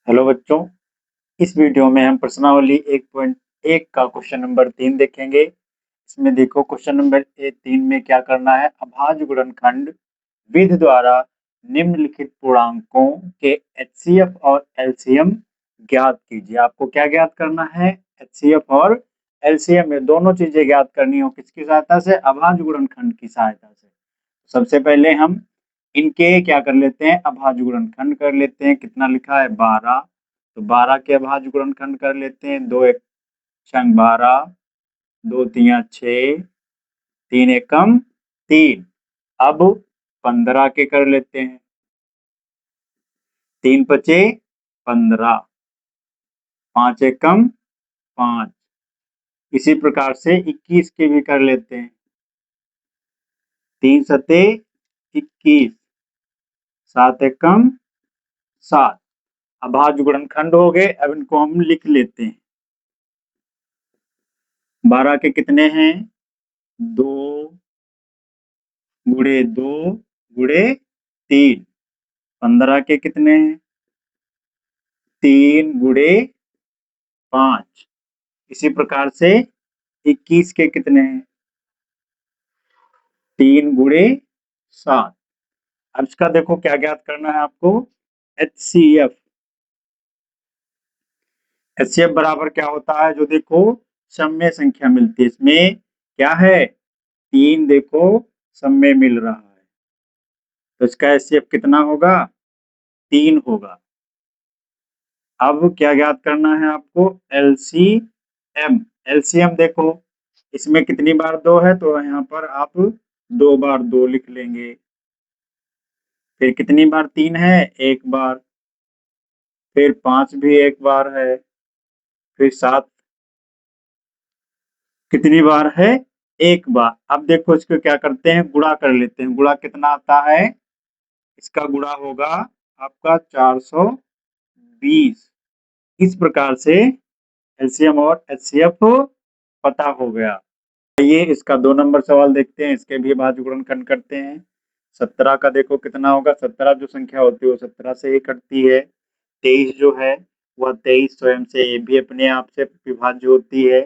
Hello बच्चों, इस video में हम प्रश्नावली 1.1 का क्वेश्चन नंबर 3 देखेंगे। इसमें देखो क्वेश्चन नंबर 3 में क्या करना है। अभाज्य गुणनखंड विधि द्वारा निम्नलिखित पूर्णांकों के एचसीएफ और एलसीएम ज्ञात कीजिए। आपको क्या ज्ञात करना है? एचसीएफ और एलसीएम, ये दोनों चीजें ज्ञात करनी हो किसकी सहायता से? अभाज्य गुणनखंड की सहायता से। सबसे पहले हम इनके क्या कर लेते हैं? अभाज्य गुणनखंड कर लेते हैं। कितना लिखा है? 12। तो 12 के अभाज्य गुणनखंड कर लेते हैं। 2 एक छंग 12, 2 तिया 6, 3 एकम 3। अब 15 के कर लेते हैं। 3 पचे 15, 5 एकम 5। इसी प्रकार से 21 के भी कर लेते हैं। 3 सते 21, 7 एकम 7। अभाज्य गुणनखंड हो गए। अब इनको हम लिख लेते हैं। 12 के कितने हैं? 2 गुणे 2 गुणे 3। 15 के कितने हैं? 3 गुणे 5। इसी प्रकार से 21 के कितने हैं? 3 गुणे 7। अब इसका देखो क्या ज्ञात करना है आपको? HCF। HCF बराबर क्या होता है? जो देखो समम्य संख्या मिलती है, इसमें क्या है? 3 देखो समम्य मिल रहा है, तो इसका HCF कितना होगा? 3 होगा। अब क्या ज्ञात करना है आपको? LCM। LCM देखो इसमें कितनी बार 2 है, तो यहाँ पर आप 2 बार 2 लिख लेंगे। फिर कितनी बार 3 है? 1 बार। फिर 5 भी 1 बार है। फिर 7 कितनी बार है? 1 बार। अब देखो इसको क्या करते हैं? गुणा कर लेते हैं। गुणा कितना आता है? इसका गुणा होगा आपका 420। इस प्रकार से एलसीएम और एचसीएफ पता हो गया। आइए इसका 2 नंबर सवाल देखते हैं। इसके भी अभाज्य गुणनखंड करते हैं। 17 का देखो कितना होगा? 17 जो संख्या होती है वो 17 से ही कटती है। 23 जो है वह 23 स्वयं से, ये भी अपने आप से विभाज्य होती है।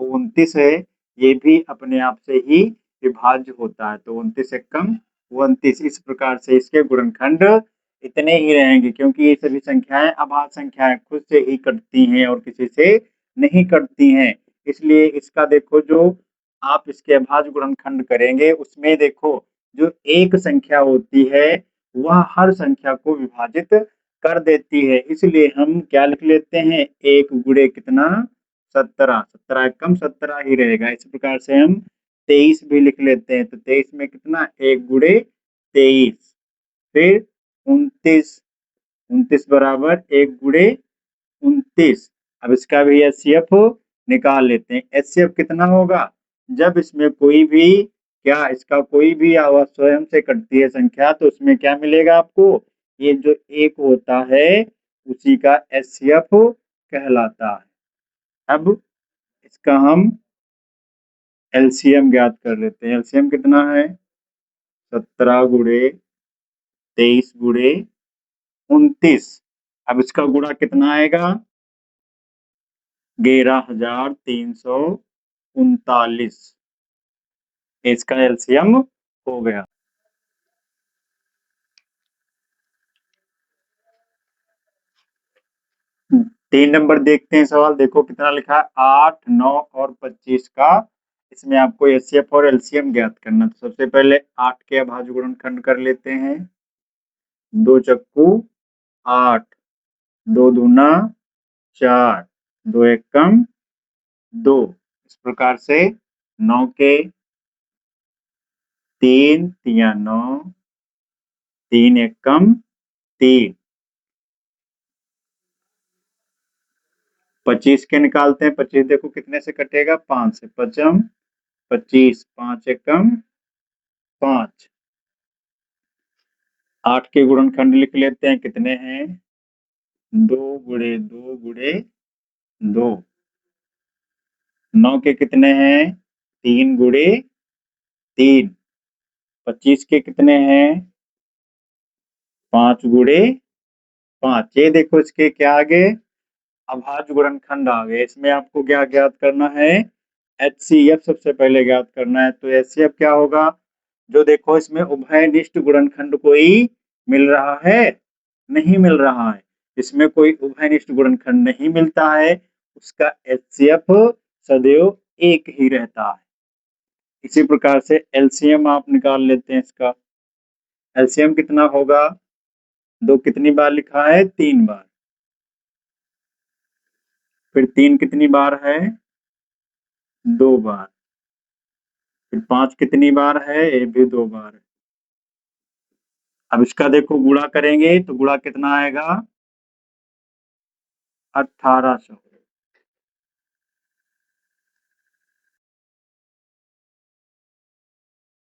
29 है, ये भी अपने आप से ही विभाज्य होता है। तो 29 एकम 29। इस प्रकार से इसके गुणनखंड इतने ही रहेंगे, क्योंकि ये सभी संख्याएं अभाज्य संख्याएं खुद से ही कटती हैं और किसी से नहीं कटती हैं। इसलिए इसका देखो, जो आप इसके अभाज्य गुणनखंड करेंगे उसमें देखो जो एक संख्या होती है वह हर संख्या को विभाजित कर देती है। इसलिए हम क्या लिख लेते हैं? 1 गुणे कितना? 17। 17 कम 17 ही रहेगा। इस प्रकार से हम 23 भी लिख लेते हैं। तो 23 में कितना? 1 गुणे 23। फिर 29। 29 बराबर 1 गुणे 29। अब इसका भी एचसीएफ निकाल लेते हैं। एचसीएफ कितना होगा? जब इसमें कोई भी क्या, इसका कोई भी आवाज स्वयं से कटती है संख्या, तो उसमें क्या मिलेगा आपको? ये जो 1 होता है उसी का एचसीएफ कहलाता है। अब इसका हम एलसीएम ज्ञात कर लेते हैं। एलसीएम कितना है? 17 गुणे 23 गुणे 29। अब इसका गुणा कितना आएगा? 11,339। इसका एलसीएम हो गया। तीन नंबर देखते हैं सवाल। देखो कितना लिखा है? 8, 9 और 25 का। इसमें आपको एचसीएफ और एलसीएम ज्ञात करना। तो सबसे पहले 8 के अभाज्य गुणनखंड कर लेते हैं। 2 चक्कू 8, 2 दूना 4, 2 एकम 2। इस प्रकार से 9 के 3 तिया 9, 3 एकम 3। 25 के निकालते हैं। 25 देखो कितने से कटेगा? 5 से। पचम 25, 5 एकम 5। 8 के गुणनखंड लिख लेते हैं। कितने हैं? 2 गुणे 2 गुणे 2। 9 के कितने हैं? 3 गुणे 3। 25 के कितने हैं? 5 गुणे 5। ये देखो इसके क्या आगे अभाज्य गुणनखंड आ गए। इसमें आपको क्या ज्ञात करना है, HCF सबसे पहले ज्ञात करना है। तो HCF क्या होगा, जो देखो इसमें उभयनिष्ठ गुणनखंड कोई मिल रहा है, नहीं मिल रहा है। इसमें कोई उभयनिष्ठ गुणनखंड नहीं मिलता है, उसका HCF सदैव एक ही रहता है। इसी प्रकार से LCM आप निकाल लेते हैं इसका। LCM कितना होगा, 2 कितनी बार लिखा है, 3 बार। फिर 3 कितनी बार है, 2 बार। फिर 5 कितनी बार है, ये भी 2 बार है। अब इसका देखो गुणा करेंगे तो गुणा कितना आएगा, 1800।